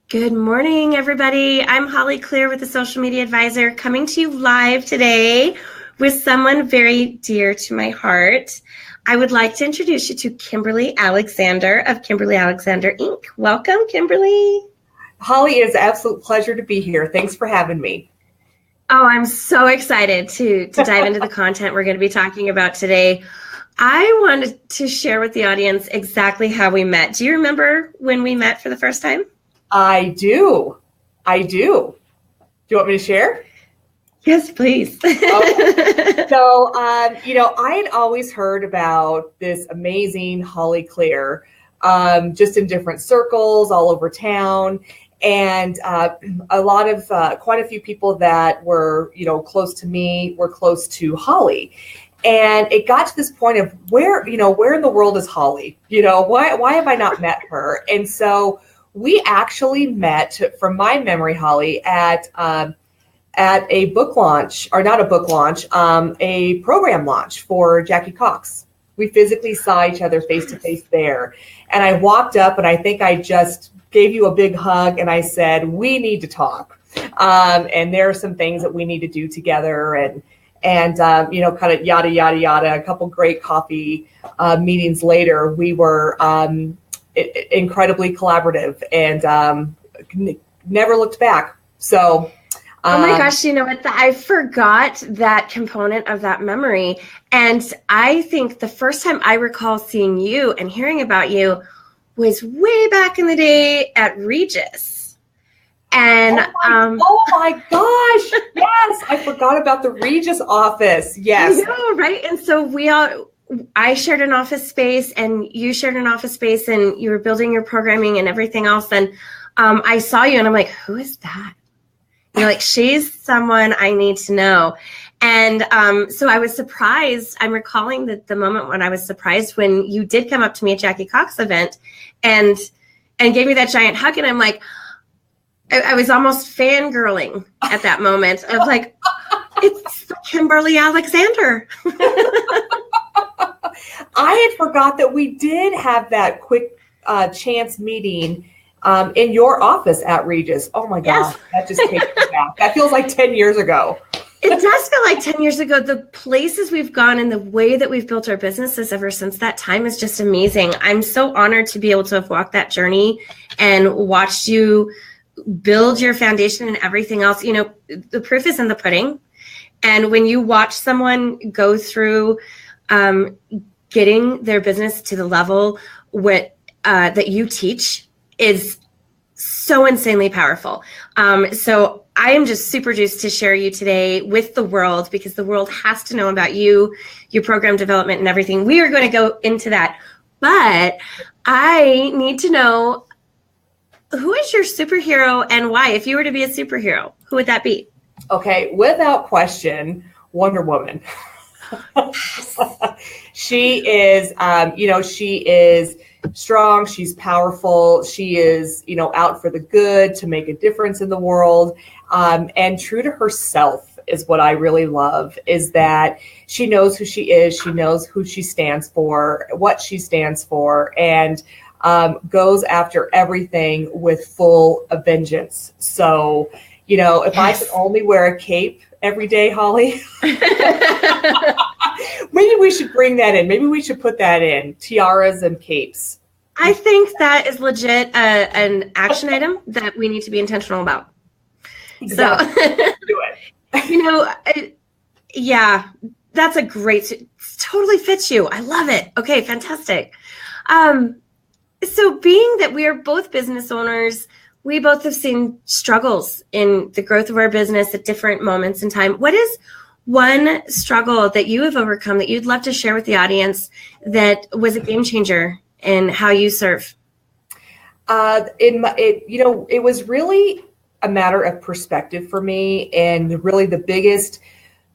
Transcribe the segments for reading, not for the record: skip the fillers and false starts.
Good morning, everybody. I'm Hollie, Clere with the Social Media Advisor, coming to you live today with someone very dear to my heart. I would like to introduce you to Kimberly Alexander of Kimberly Alexander, Inc. Welcome, Kimberly. Hollie, it is an absolute pleasure to be here. Thanks for having me. Oh, I'm so excited to dive into the content we're going to be talking about today. I wanted to share with the audience exactly how we met. Do you remember when we met for the first time? I do. Do you want me to share? Yes, please. Okay. So, I had always heard about this amazing Hollie Clere, just in different circles all over town. And quite a few people that were, close to me were close to Hollie. And it got to this point of where in the world is Hollie? Why have I not met her? And so we actually met, from my memory, Hollie, at a book launch, or not a book launch, a program launch for Jackie Cox. We physically saw each other face to face there. And I walked up and I think I just gave you a big hug and I said, we need to talk. And there are some things that we need to do together and kind of yada, yada, yada. A couple great coffee meetings later, we were incredibly collaborative and never looked back. So, oh my gosh, you know what? I forgot that component of that memory. And I think the first time I recall seeing you and hearing about you was way back in the day at Regis. And oh my gosh, yes, I forgot about the Regis office. Yes. I know, right? And so I shared an office space and you shared an office space and you were building your programming and everything else. And I saw you and I'm like, who is that? You're like, she's someone I need to know. And so I was surprised. I'm recalling the moment when I was surprised when you did come up to me at Jackie Cox event and gave me that giant hug. And I'm like, I was almost fangirling at that moment of like, it's Kimberly Alexander. I had forgot that we did have that quick chance meeting in your office at Regis. Oh my gosh, yes. That just takes me back. That feels like 10 years ago. It does feel like 10 years ago. The places we've gone and the way that we've built our businesses ever since that time is just amazing. I'm so honored to be able to have walked that journey and watched you build your foundation and everything else. The proof is in the pudding. And when you watch someone go through getting their business to the level that you teach is so insanely powerful. So I am just super juiced to share you today with the world because the world has to know about you, your program development and everything. We are going to go into that. But I need to know, who is your superhero and why? If you were to be a superhero, who would that be? Okay, without question, Wonder Woman. She is, she is strong. She's powerful. She is, out for the good to make a difference in the world. And true to herself is what I really love, is that she knows who she is. She knows who she stands for, what she stands for, and goes after everything with full vengeance. So, if I could only wear a cape every day, Hollie, maybe we should bring that in. Maybe we should put that in, tiaras and capes. I think that is legit an action item that we need to be intentional about. Exactly. So, do it. Yeah, that's a great, totally fits you. I love it. Okay, fantastic. So being that we are both business owners, we both have seen struggles in the growth of our business at different moments in time. What is one struggle that you have overcome that you'd love to share with the audience that was a game changer in how you serve? It was really a matter of perspective for me, and really the biggest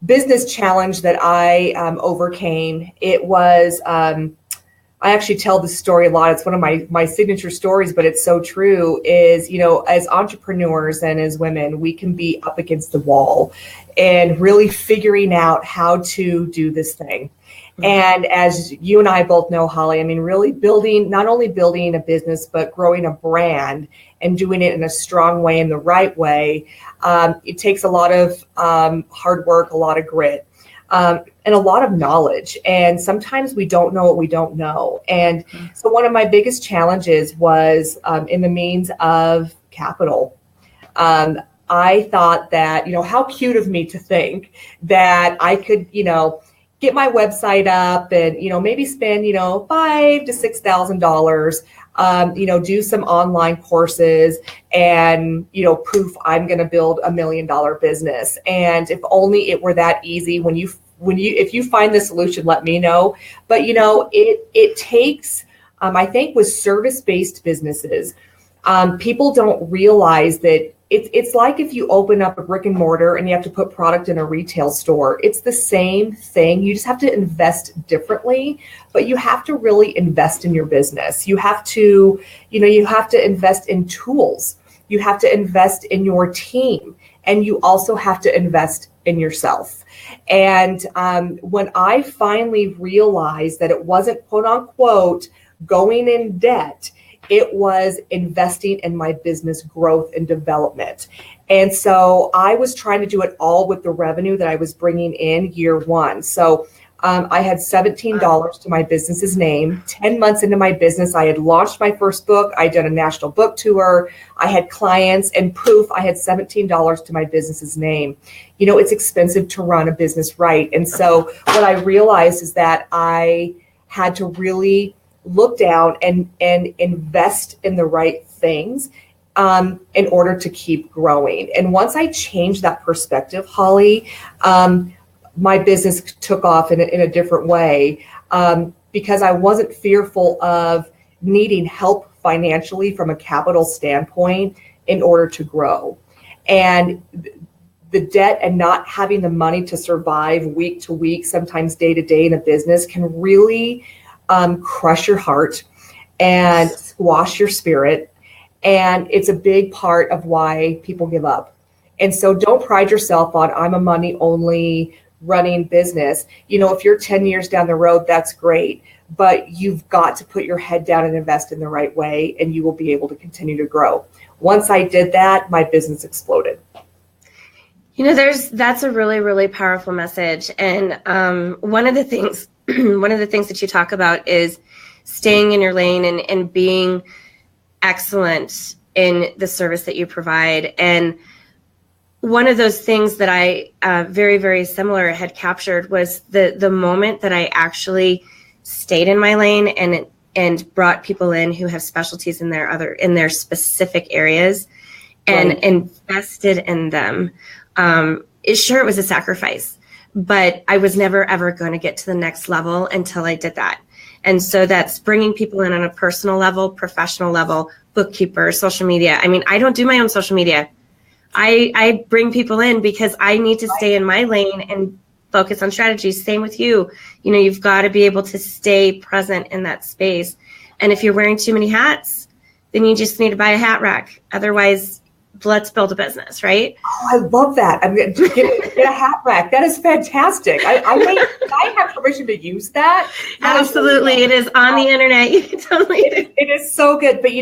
business challenge that I overcame. It was I actually tell this story a lot. It's one of my signature stories, but it's so true, is, as entrepreneurs and as women, we can be up against the wall and really figuring out how to do this thing. And as you and I both know, Hollie, I mean, really not only building a business, but growing a brand and doing it in a strong way, in the right way. It takes a lot of hard work, a lot of grit, and a lot of knowledge. And sometimes we don't know what we don't know. And so one of my biggest challenges was in the means of capital. I thought that, how cute of me to think that I could, get my website up and, maybe spend, $5,000 to $6,000, do some online courses and, proof I'm going to build $1 million business. And if only it were that easy. If you find the solution, let me know. But, it takes, I think with service-based businesses, people don't realize that it's like if you open up a brick and mortar and you have to put product in a retail store. It's the same thing. You just have to invest differently, but you have to really invest in your business. You have to, invest in tools. You have to invest in your team, and you also have to invest in yourself. And when I finally realized that it wasn't, quote unquote, going in debt, it was investing in my business growth and development. And so I was trying to do it all with the revenue that I was bringing in year one. So I had $17 to my business's name. 10 months into my business, I had launched my first book. I did a national book tour. I had clients, and poof, I had $17 to my business's name. It's expensive to run a business right. And so what I realized is that I had to really look down and invest in the right things in order to keep growing. And once I changed that perspective, Hollie, my business took off in a different way because I wasn't fearful of needing help financially from a capital standpoint in order to grow. And the debt and not having the money to survive week to week, sometimes day to day in a business can really crush your heart and squash your spirit. And it's a big part of why people give up. And so don't pride yourself on, I'm a money only running business. If you're 10 years down the road, that's great, but you've got to put your head down and invest in the right way, and you will be able to continue to grow. Once I did that, my business exploded. That's a really, really powerful message. And one of the things that you talk about is staying in your lane and being excellent in the service that you provide. And one of those things that I very, very similar had captured was the moment that I actually stayed in my lane and brought people in who have specialties in their specific areas and invested in them. It was a sacrifice, but I was never, ever going to get to the next level until I did that. And so that's bringing people in on a personal level, professional level, bookkeeper, social media. I mean, I don't do my own social media. I bring people in because I need to stay in my lane and focus on strategies. Same with you. You've got to be able to stay present in that space. And if you're wearing too many hats, then you just need to buy a hat rack. Otherwise, let's build a business, right? Oh, I love that. I'm going to get a hat rack. That is fantastic. I have permission to use that. Absolutely. It is on the internet. You can totally. It is so good. But,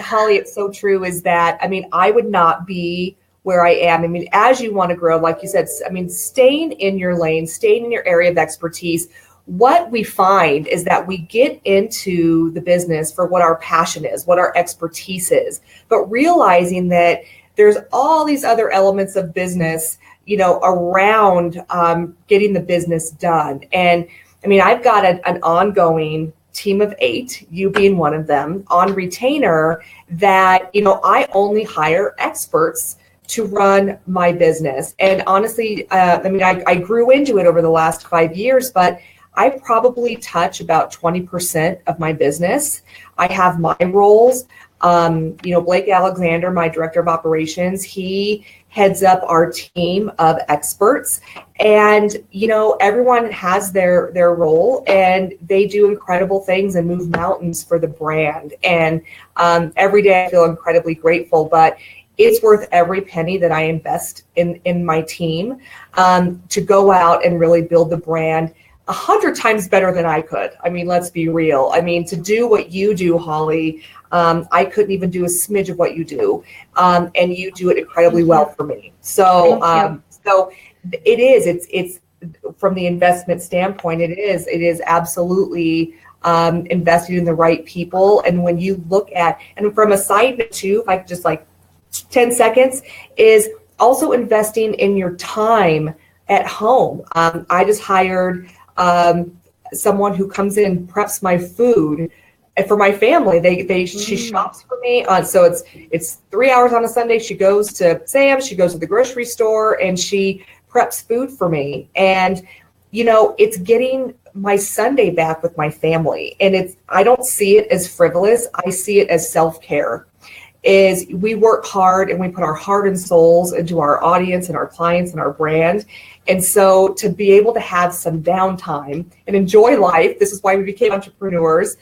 Hollie, it's so true is that, I would not be where I am. As you want to grow, like you said, staying in your lane, staying in your area of expertise, what we find is that we get into the business for what our passion is, what our expertise is, but realizing that there's all these other elements of business, around getting the business done. And I've got an ongoing team of 8, you being one of them, on retainer that, I only hire experts to run my business. And honestly, I grew into it over the last 5 years, but I probably touch about 20% of my business. I have my roles. Blake Alexander, my director of operations, he heads up our team of experts. And, everyone has their role, and they do incredible things and move mountains for the brand. And every day I feel incredibly grateful, but it's worth every penny that I invest in my team to go out and really build the brand. 100 times better than I could. I mean, let's be real. I mean, to do what you do, Hollie, I couldn't even do a smidge of what you do. And you do it incredibly well for me. So, so it's from the investment standpoint, it is absolutely investing in the right people. And when you look at, and from a side note too, if I could just like 10 seconds, is also investing in your time at home. I just hired someone who comes in and preps my food for my family. She shops for me. So it's 3 hours on a Sunday. She goes to Sam's, she goes to the grocery store, and she preps food for me. And, you know, it's getting my Sunday back with my family. And I don't see it as frivolous. I see it as self-care. Is we work hard and we put our heart and souls into our audience and our clients and our brand. And so to be able to have some downtime and enjoy life, this is why we became entrepreneurs.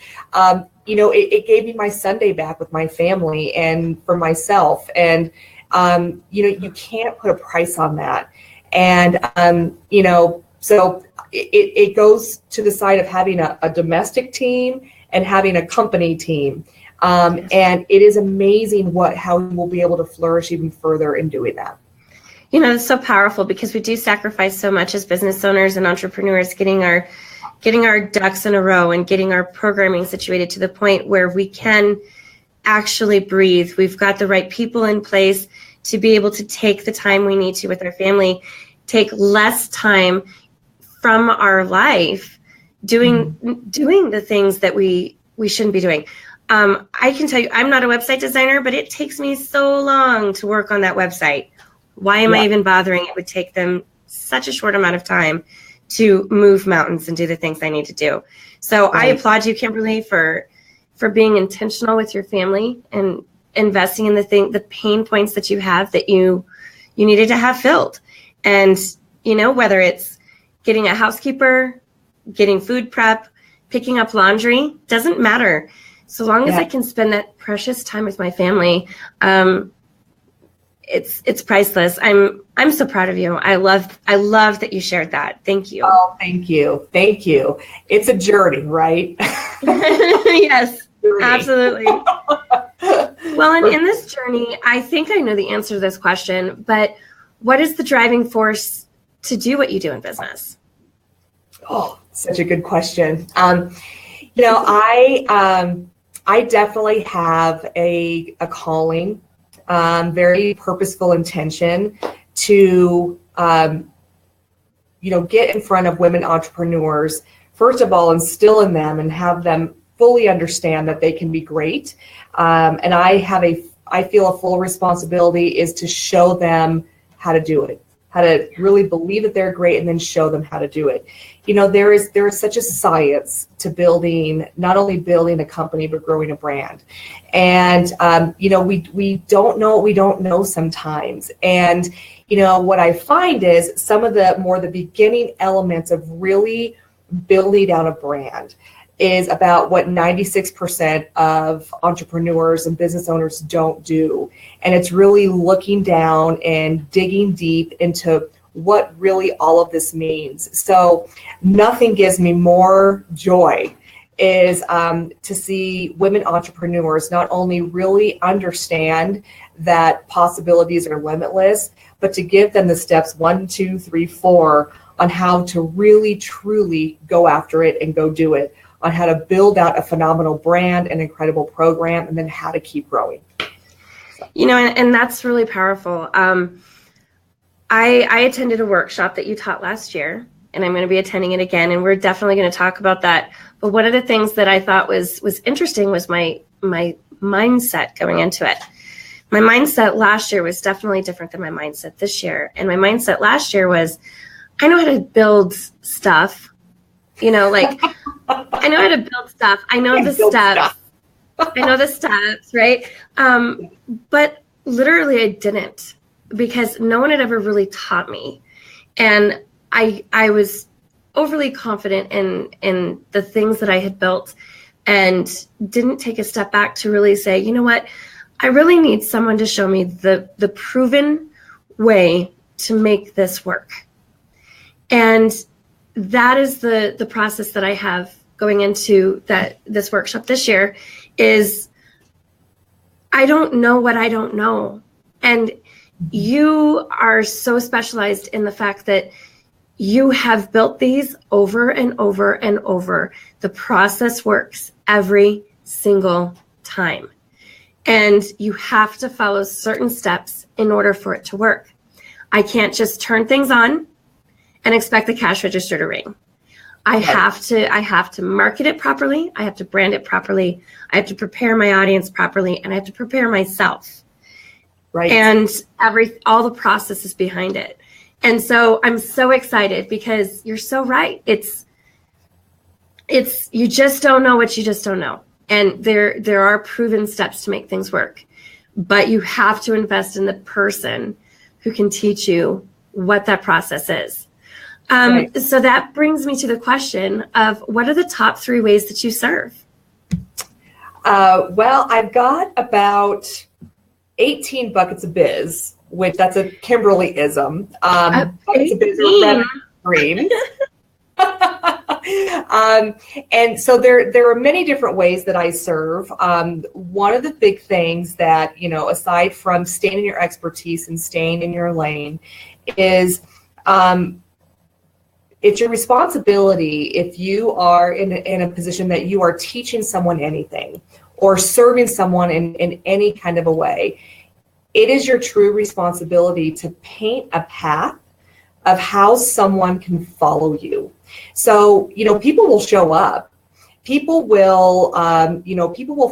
You know, it gave me my Sunday back with my family and for myself. And, you know, you can't put a price on that. And, you know, so it goes to the side of having a domestic team and having a company team. And it is amazing how we will be able to flourish even further in doing that. You know, it's so powerful because we do sacrifice so much as business owners and entrepreneurs, getting our ducks in a row and getting our programming situated to the point where we can actually breathe. We've got the right people in place to be able to take the time we need to with our family, take less time from our life doing the things that we shouldn't be doing. I can tell you, I'm not a website designer, but it takes me so long to work on that website. Why am I even bothering? It would take them such a short amount of time to move mountains and do the things I need to do. So I applaud you, Kimberly, for being intentional with your family and investing in the pain points that you have that you needed to have filled. And, you know, whether it's getting a housekeeper, getting food prep, picking up laundry, doesn't matter. So long as I can spend that precious time with my family, it's priceless. I'm so proud of you. I love that you shared that. Thank you. Oh, thank you. Thank you. It's a journey, right? Yes, absolutely. Well, and in this journey, I think I know the answer to this question, but what is the driving force to do what you do in business? Oh, such a good question. You know, I definitely have a calling, very purposeful intention to, you know, get in front of women entrepreneurs, first of all, instill in them and have them fully understand that they can be great. And I feel a full responsibility is to show them how to do it, how to really believe that they're great and then show them how to do it. You know, there is such a science to not only building a company, but growing a brand. And, you know, we don't know what we don't know sometimes. And, you know, what I find is some of the beginning elements of really building out a brand is about what 96% of entrepreneurs and business owners don't do. And it's really looking down and digging deep into what really all of this means. So nothing gives me more joy is to see women entrepreneurs not only really understand that possibilities are limitless, but to give them the steps 1, 2, 3, 4 on how to really, truly go after it and go do it, on how to build out a phenomenal brand, an incredible program, and then how to keep growing. You know, and that's really powerful. I attended a workshop that you taught last year, and I'm going to be attending it again, and we're definitely going to talk about that. But one of the things that I thought was interesting was my mindset going into it. My mindset last year was definitely different than my mindset this year. And my mindset last year was, I know how to build stuff. You know, like, I know how to build stuff. I know the steps. I know the steps, right? But literally I didn't, because no one had ever really taught me. And I was overly confident in the things that I had built and didn't take a step back to really say, you know what, I really need someone to show me the proven way to make this work. And that is the process that I have going into this workshop this year is I don't know what I don't know. And you are so specialized in the fact that you have built these over and over and over. The process works every single time. And you have to follow certain steps in order for it to work. I can't just turn things on and expect the cash register to ring. I have to market it properly. I have to brand it properly. I have to prepare my audience properly, and I have to prepare myself. Right. And all the processes behind it. And so I'm so excited because you're so right. It's you just don't know what you just don't know. And there are proven steps to make things work. But you have to invest in the person who can teach you what that process is. Right. So that brings me to the question of what are the top 3 ways that you serve? Well, I've got about 18 buckets of biz, which that's a Kimberly-ism. Buckets of biz are revenue streams. And so there are many different ways that I serve. One of the big things that, aside from staying in your expertise and staying in your lane is it's your responsibility if you are in a position that you are teaching someone anything or serving someone in any kind of a way. It is your true responsibility to paint a path of how someone can follow you. So, people will show up. People will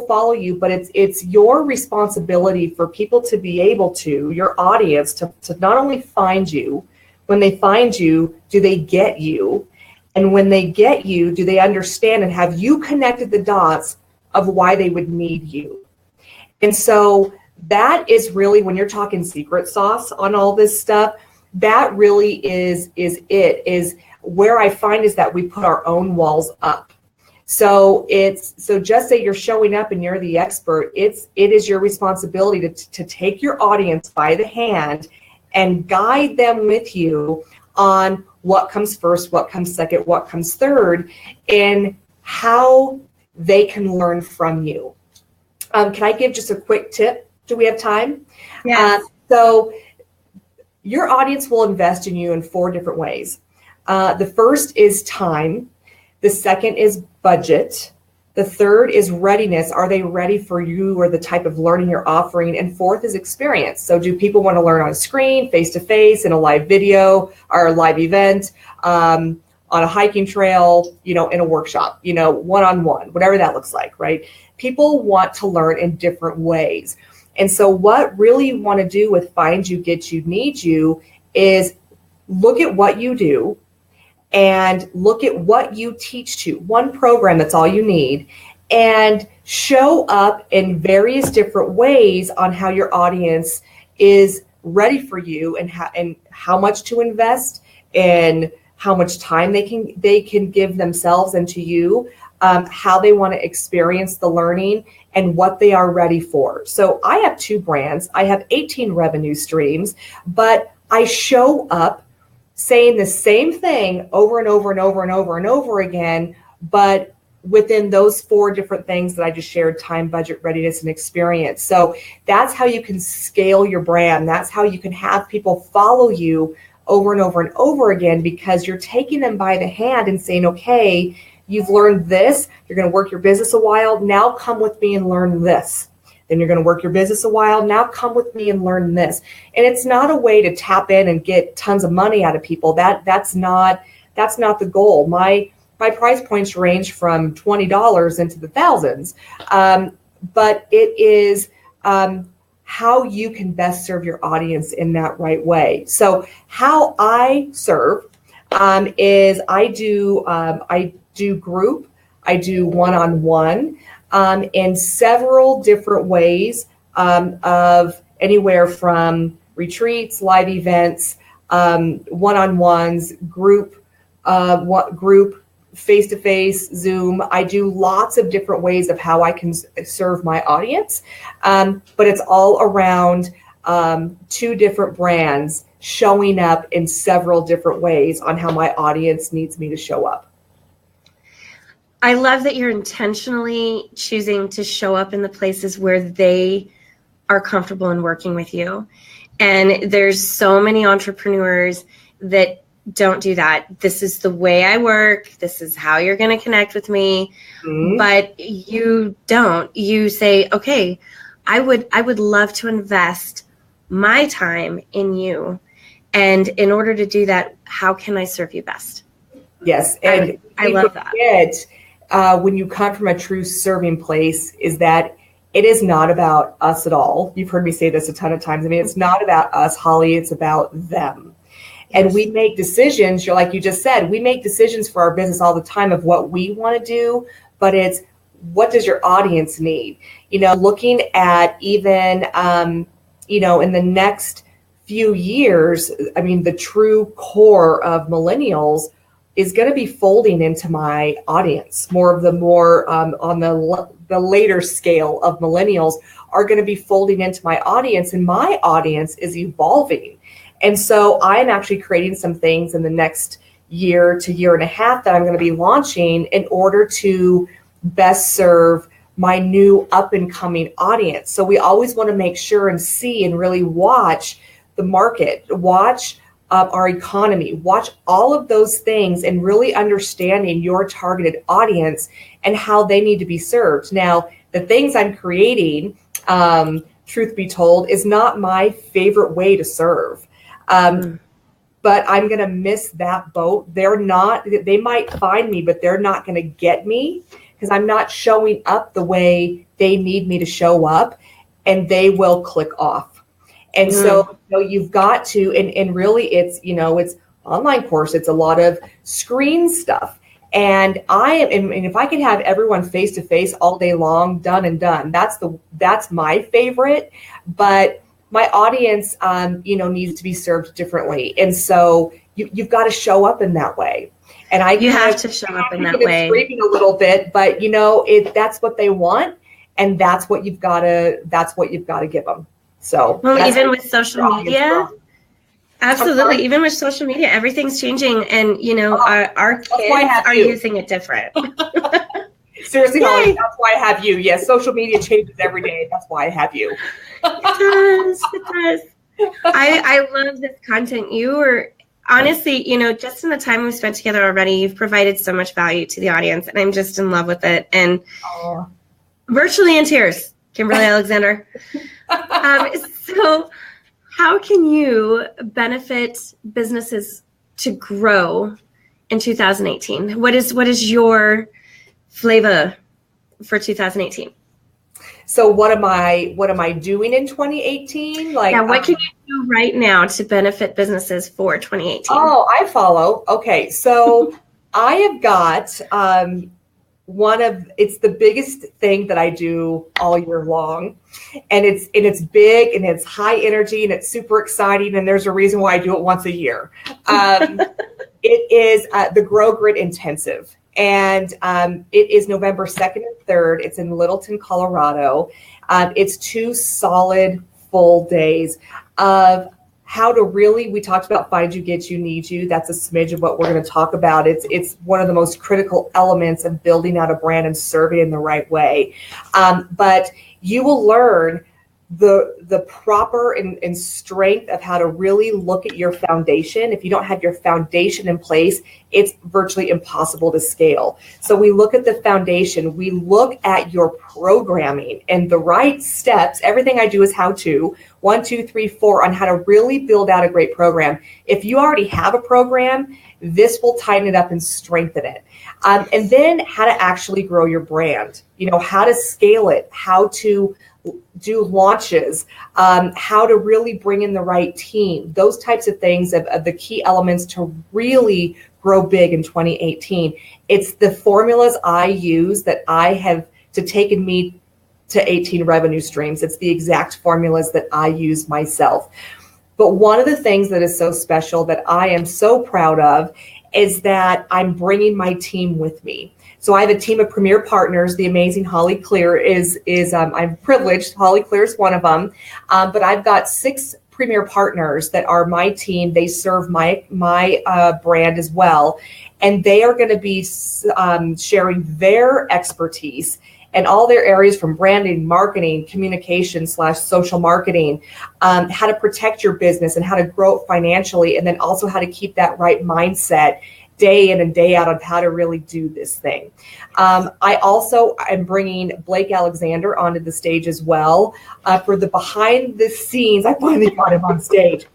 follow you, but it's your responsibility for people to be able to, your audience, to not only find you. When they find you, do they get you? And when they get you, do they understand and have you connected the dots of why they would need you? And so that is really, when you're talking secret sauce on all this stuff, that really is where I find is that we put our own walls up. So just say you're showing up and you're the expert, it is your responsibility to take your audience by the hand and guide them with you on what comes first, what comes second, what comes third, and how they can learn from you. Can I give just a quick tip? Do we have time? Yes. So your audience will invest in you in 4 different ways. The first is time. The second is budget. The third is readiness. Are they ready for you or the type of learning you're offering? And fourth is experience. So do people want to learn on screen, face-to-face, in a live video or a live event, on a hiking trail, in a workshop, one-on-one, whatever that looks like, right? People want to learn in different ways. And so what really you want to do with Find You, Get You, Need You is look at what you do and look at what you teach to. One program, that's all you need, and show up in various different ways on how your audience is ready for you and how much to invest and how much time they can give themselves and to you, how they want to experience the learning and what they are ready for. So I have 2 brands. I have 18 revenue streams, but I show up saying the same thing over and over and over and over and over again, but within those 4 different things that I just shared: time, budget, readiness, and experience. So that's how you can scale your brand. That's how you can have people follow you over and over and over again, because you're taking them by the hand and saying, okay, you've learned this, you're going to work your business a while, now come with me and learn this. Then you're going to work your business a while. Now come with me and learn this. And it's not a way to tap in and get tons of money out of people. That's not the goal. My price points range from $20 into the thousands. But it is how you can best serve your audience in that right way. So how I serve is I do group, I do one-on-one. In several different ways of anywhere from retreats, live events, one-on-ones, group, face-to-face, Zoom. I do lots of different ways of how I can serve my audience, but it's all around two different brands showing up in several different ways on how my audience needs me to show up. I love that you're intentionally choosing to show up in the places where they are comfortable in working with you. And there's so many entrepreneurs that don't do that. This is the way I work. This is how you're going to connect with me. Mm-hmm. But you don't. You say, okay, I would love to invest my time in you. And in order to do that, how can I serve you best? Yes. And I love that. When you come from a true serving place, is that it is not about us at all. You've heard me say this a ton of times. I mean, it's not about us, Hollie. It's about them. Yes. And we make decisions, like you just said, we make decisions for our business all the time of what we want to do, but it's what does your audience need? Looking at even, in the next few years, I mean, the true core of millennials is going to be folding into my audience. On the later scale of millennials are going to be folding into my audience, and my audience is evolving. And so I'm actually creating some things in the next year to year and a half that I'm going to be launching in order to best serve my new up and coming audience. So we always want to make sure and see and really watch the market, watch our economy, watch all of those things and really understanding your targeted audience and how they need to be served. Now, the things I'm creating, truth be told, is not my favorite way to serve. But I'm going to miss that boat. They might find me, but they're not going to get me because I'm not showing up the way they need me to show up, and they will click off. And so you've got to, and really it's online course. It's a lot of screen stuff. And if I could have everyone face to face all day long, done and done, that's my favorite. But my audience, needs to be served differently. And so you've got to show up in that way. And you have to show up in that way. Screaming a little bit, but that's what they want, and that's what you've got to give them. So even with social media, absolutely. Even with social media, everything's changing, and our kids are using it different. Seriously, Hollie, that's why I have you. Yes, social media changes every day. That's why I have you. It does. I love this content. You were honestly, just in the time we've spent together already, you've provided so much value to the audience, and I'm just in love with it. And virtually in tears, Kimberly Alexander. So how can you benefit businesses to grow in 2018? What is your flavor for 2018? So what am I doing in 2018? What can you do right now to benefit businesses for 2018? Oh, I follow. Okay. So I have got it's the biggest thing that I do all year long, and it's big and it's high energy and it's super exciting, and there's a reason why I do it once a year. It is the Grow Grit Intensive, and it is November 2nd and 3rd. It's in Littleton, Colorado. It's 2 solid full days of how to really, we talked about find you, get you, need you. That's a smidge of what we're going to talk about. It's one of the most critical elements of building out a brand and serving in the right way. But you will learn the proper and strength of how to really look at your foundation. If you don't have your foundation in place, it's virtually impossible to scale. So we look at the foundation, we look at your programming and the right steps. Everything I do is how to 1, 2, 3, 4 on how to really build out a great program. If you already have a program, this will tighten it up and strengthen it. And then how to actually grow your brand, how to scale it, how to do launches, how to really bring in the right team, those types of things of the key elements to really grow big in 2018. It's the formulas I use that I have taken me to 18 revenue streams. It's the exact formulas that I use myself. But one of the things that is so special that I am so proud of is that I'm bringing my team with me. So I have a team of premier partners. The amazing Hollie Clere is I'm privileged. Hollie Clere is one of them. But I've got 6 premier partners that are my team. They serve my brand as well. And they are going to be sharing their expertise and all their areas from branding, marketing, communication / social marketing, how to protect your business and how to grow it financially, and then also how to keep that right mindset day in and day out on how to really do this thing. I also am bringing Blake Alexander onto the stage as well for the behind the scenes. I finally got him on stage.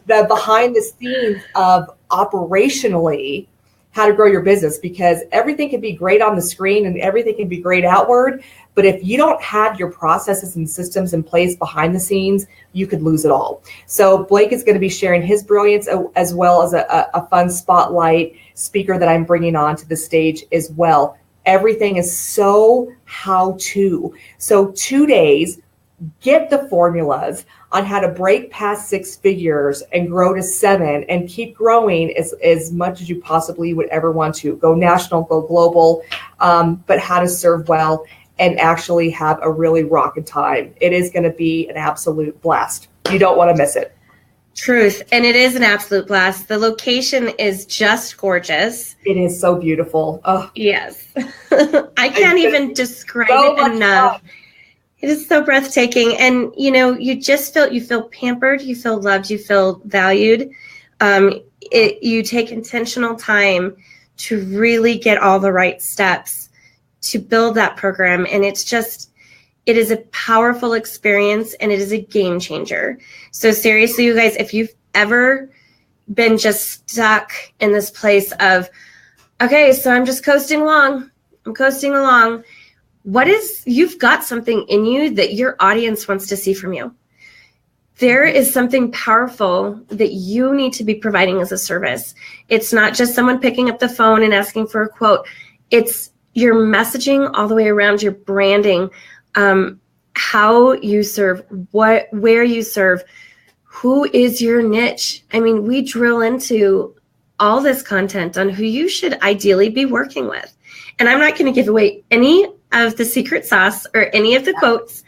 The behind the scenes of operationally how to grow your business, because everything can be great on the screen and everything can be great outward. But if you don't have your processes and systems in place behind the scenes, you could lose it all. So Blake is going to be sharing his brilliance, as well as a fun spotlight speaker that I'm bringing on to the stage as well. Everything is so how to. So 2 days, get the formulas on how to break past 6 figures and grow to 7 and keep growing as much as you possibly would ever want to. Go national, go global, but how to serve well and actually have a really rockin' time. It is going to be an absolute blast. You don't want to miss it. Truth. And it is an absolute blast. The location is just gorgeous. It is so beautiful. Oh, yes. I can't even describe it enough. Fun. It is so breathtaking. And, you just feel pampered, you feel loved, you feel valued. You take intentional time to really get all the right steps to build that program. And it is a powerful experience, and it is a game changer. So seriously, you guys, if you've ever been just stuck in this place of, okay, so I'm just coasting along. You've got something in you that your audience wants to see from you. There is something powerful that you need to be providing as a service. It's not just someone picking up the phone and asking for a quote. It's your messaging all the way around, your branding, how you serve, where you serve, who is your niche. I mean, we drill into all this content on who you should ideally be working with. And I'm not going to give away any of the secret sauce or any of the quotes.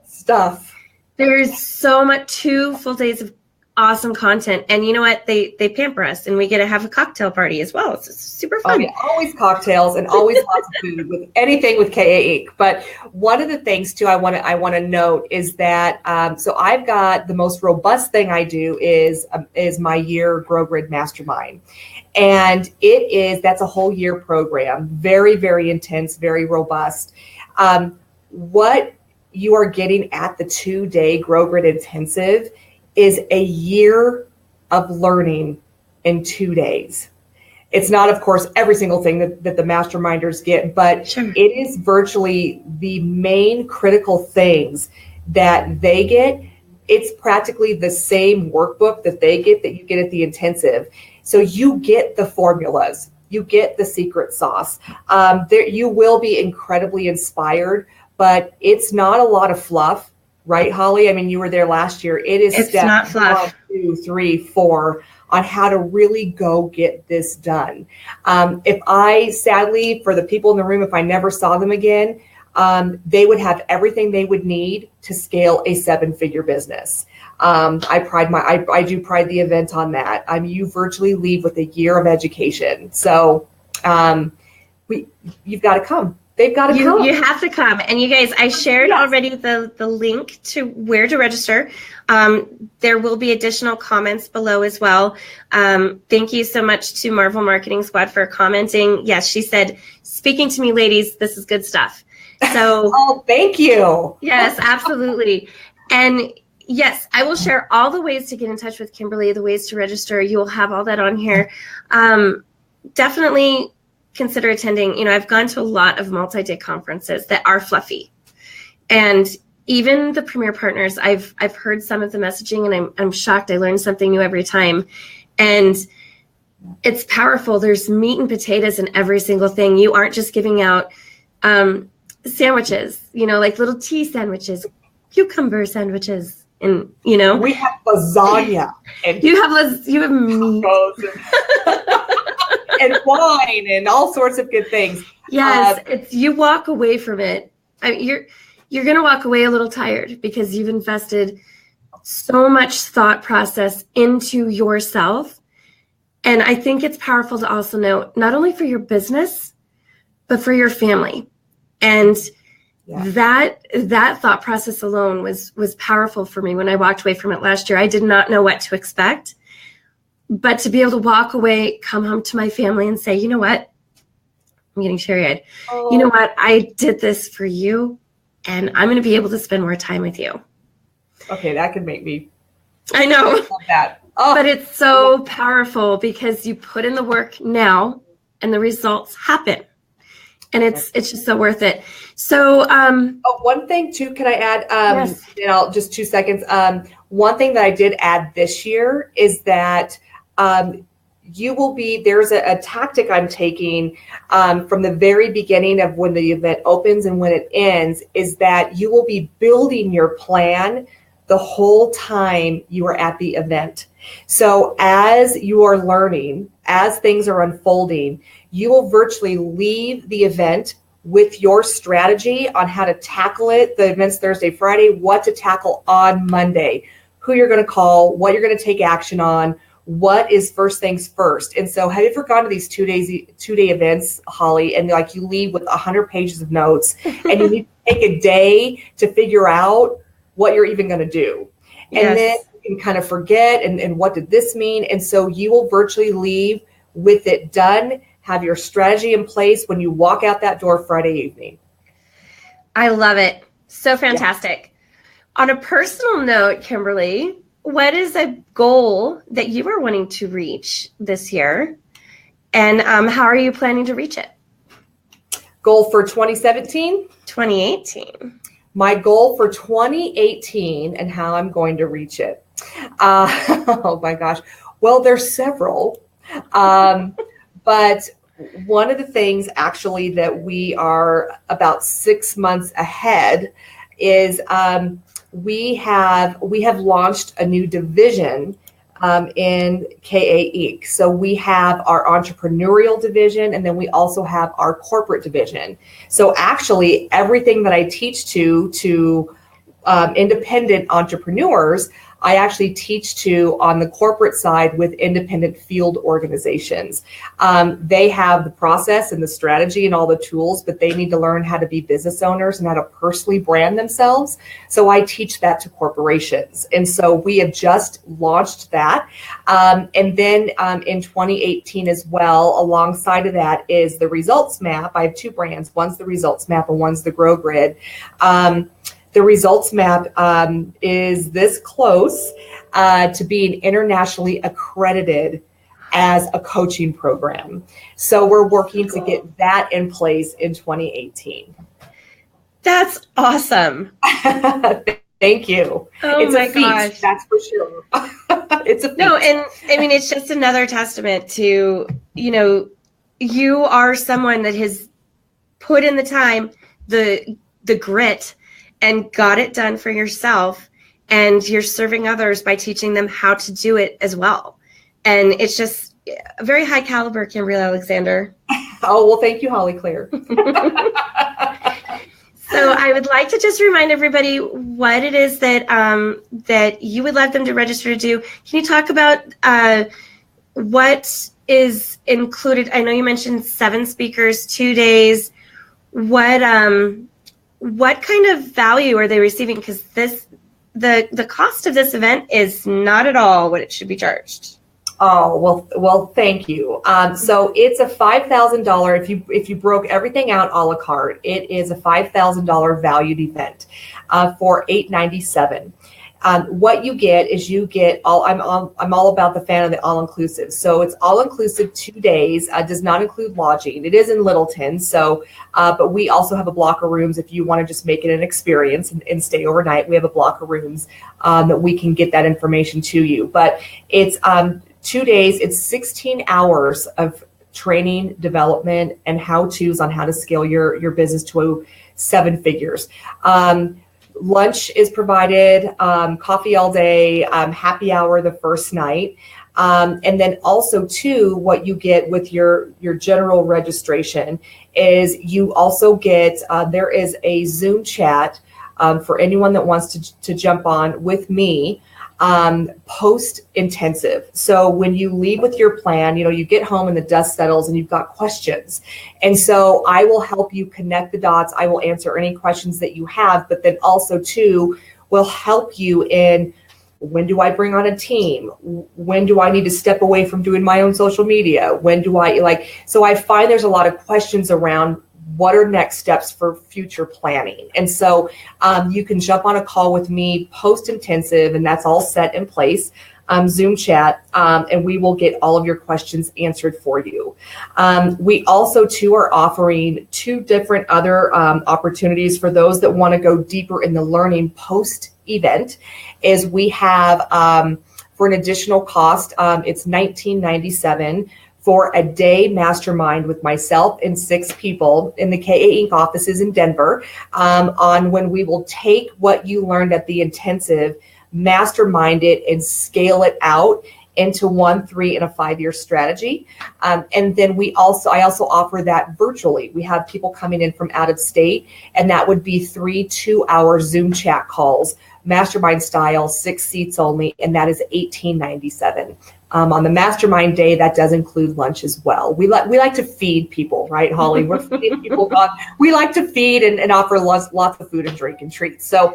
Stuff. There's so much, 2 full days of awesome content. And you know what? They pamper us, and we get to have a cocktail party as well. It's super fun. Oh, yeah. Always cocktails and always lots of food with anything with KA Inc. But one of the things too I want to note is that so I've got the most robust thing I do is my year Grow Grid Mastermind. And that's a whole year program, very, very intense, very robust. What you are getting at the 2-day Grow Grid Intensive is a year of learning in 2 days. It's not, of course, every single thing that the masterminders get, but sure, it is virtually the main critical things that they get. It's practically the same workbook that they get that you get at the intensive. So you get the formulas, you get the secret sauce. You will be incredibly inspired, but it's not a lot of fluff. Right, Hollie? I mean, you were there last year. It's step not fluff. 1, 2, 3, 4 on how to really go get this done. Sadly, for the people in the room, if I never saw them again, they would have everything they would need to scale a 7-figure business. I do pride the event on that. You virtually leave with a year of education. So you've got to come. They've got to come. You have to come. And you guys, I shared already the link to where to register. There will be additional comments below as well. Thank you so much to Marvel Marketing Squad for commenting. Yes, she said, speaking to me, ladies, this is good stuff. So, oh, thank you. Yes, absolutely. And yes, I will share all the ways to get in touch with Kimberly, the ways to register. You will have all that on here. Definitely consider attending. I've gone to a lot of multi-day conferences that are fluffy, and even the premier partners, I've heard some of the messaging, and I'm shocked. I learn something new every time, and it's powerful. There's meat and potatoes in every single thing. You aren't just giving out sandwiches, like little tea sandwiches, cucumber sandwiches, and we have lasagna, and you have meat. and wine and all sorts of good things. Yes, it's you walk away from it. You're going to walk away a little tired because you've invested so much thought process into yourself. And I think it's powerful to also know, not only for your business, but for your family. And that thought process alone was powerful for me when I walked away from it last year. I did not know what to expect, but to be able to walk away, come home to my family and say, you know what? I'm getting teary-eyed. Oh. You know what? I did this for you, and I'm going to be able to spend more time with you. Okay, that could make me. I know. Love that. Oh. But it's so powerful because you put in the work now, and the results happen. And it's just so worth it. So, one thing too, can I add? Yes. Just 2 seconds. One thing that I did add this year is that there's a tactic I'm taking from the very beginning of when the event opens and when it ends, is that you will be building your plan the whole time you are at the event. So as you are learning, as things are unfolding, you will virtually leave the event with your strategy on how to tackle it. The event's Thursday, Friday, what to tackle on Monday, who you're going to call, what you're going to take action on, what is first things first. And so have you ever gone to these 2-day events, Hollie, and like you leave with 100 pages of notes and you need to take a day to figure out what you're even going to do. And then you can kind of forget and what did this mean? And so you will virtually leave with it done, have your strategy in place when you walk out that door Friday evening. I love it. So fantastic. Yeah. On a personal note, Kimberly, what is a goal that you are wanting to reach this year? And how are you planning to reach it? Goal for 2017? 2018. My goal for 2018 and how I'm going to reach it. Oh my gosh. Well, there's several. But one of the things actually that we are about 6 months ahead is we have launched a new division in KA Inc. So we have our entrepreneurial division, and then we also have our corporate division. So actually everything that I teach to independent entrepreneurs, I actually teach to on the corporate side with independent field organizations. They have the process and the strategy and all the tools, but they need to learn how to be business owners and how to personally brand themselves. So I teach that to corporations. And so we have just launched that. And then in 2018 as well, alongside of that is the results map. I have two brands. One's the results map and one's the Grow Grid. The results map is this close to being internationally accredited as a coaching program. So we're working to get that in place in 2018. That's awesome. Thank you. Oh, it's my a feat, gosh. that's for sure. It's a feat. No, and I mean, it's just another testament to, you are someone that has put in the time, the grit, and got it done for yourself, and you're serving others by teaching them how to do it as well. And it's just a very high caliber, Kimberly Alexander. Oh, well, thank you, Hollie, Clere. So I would like to just remind everybody what it is that that you would like them to register to do. Can you talk about what is included? I know you mentioned 7 speakers, 2 days. What kind of value are they receiving? Because the cost of this event is not at all what it should be charged. Oh, well, thank you. So it's a $5,000. If you broke everything out a la carte, it is a $5,000 valued event for $897. What you get is I'm all about the fan of the all-inclusive. So it's all-inclusive 2 days, does not include lodging. It is in Littleton. So, but we also have a block of rooms if you want to just make it an experience and stay overnight. We have a block of rooms that we can get that information to you. But it's 2 days. It's 16 hours of training, development, and how-tos on how to scale your business to 7 figures. Lunch is provided, coffee all day, happy hour the first night. And then also too, what you get with your general registration is you also get, there is a Zoom chat for anyone that wants to jump on with me post intensive. So when you leave with your plan, you get home and the dust settles and you've got questions. And so I will help you connect the dots. I will answer any questions that you have, but then also too, will help you in when do I bring on a team? When do I need to step away from doing my own social media? When do I so I find there's a lot of questions around what are next steps for future planning. And so you can jump on a call with me post-intensive, and that's all set in place, Zoom chat, and we will get all of your questions answered for you. We also, too, are offering 2 different other opportunities for those that want to go deeper in the learning post-event, is we have, for an additional cost, it's $19.97 for a day mastermind with myself and 6 people in the KA Inc. offices in Denver, on when we will take what you learned at the intensive, mastermind it, and scale it out into 1, 3, and a 5-year strategy. And then I also offer that virtually. We have people coming in from out of state, and that would be 3 2-hour Zoom chat calls, mastermind style, 6 seats only, and that is $18.97. On the mastermind day, that does include lunch as well. We like to feed people, right, Holly? We're feeding people. We like to feed and offer lots of food and drink and treats. So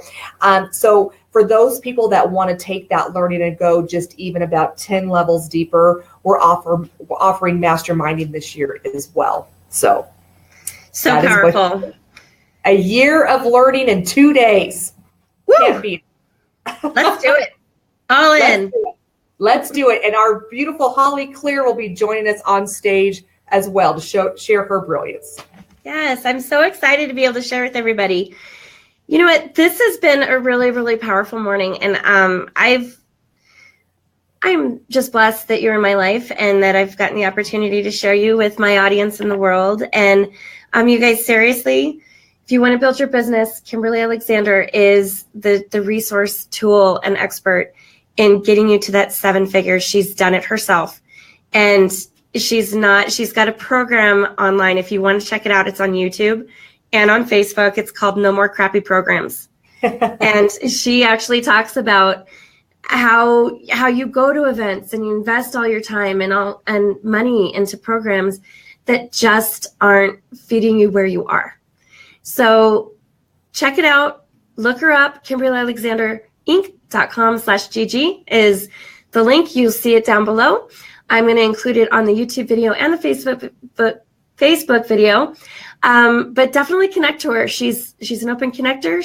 for those people that want to take that learning and go just even about 10 levels deeper, we're offering masterminding this year as well. So powerful. A year of learning in 2 days. Woo! Can't beat it. Let's do it. All in. Let's do it. And our beautiful Hollie Clere will be joining us on stage as well to share her brilliance. Yes, I'm so excited to be able to share with everybody. You know what? This has been a really, really powerful morning. And I'm just blessed that you're in my life and that I've gotten the opportunity to share you with my audience in the world. And you guys, seriously, if you want to build your business, Kimberly Alexander is the resource, tool, and expert in getting you to that 7 figures. She's done it herself. And she's got a program online. If you want to check it out, it's on YouTube and on Facebook. It's called No More Crappy Programs. And she actually talks about how you go to events and you invest all your time and money into programs that just aren't feeding you where you are. So check it out. Look her up. Kimberly Alexander Inc.com/GG is the link. You'll see it down below. I'm going to include it on the YouTube video and the Facebook video. But definitely connect to her. She's an open connector.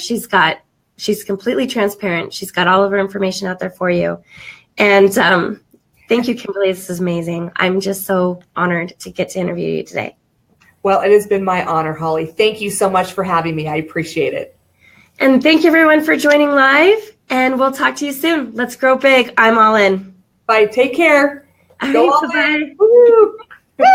She's completely transparent. She's got all of her information out there for you. And thank you, Kimberly. This is amazing. I'm just so honored to get to interview you today. Well, it has been my honor, Holly. Thank you so much for having me. I appreciate it. And thank you, everyone, for joining live. And we'll talk to you soon. Let's grow big. I'm all in. Bye. Take care. All right, bye-bye. Woo! Woo!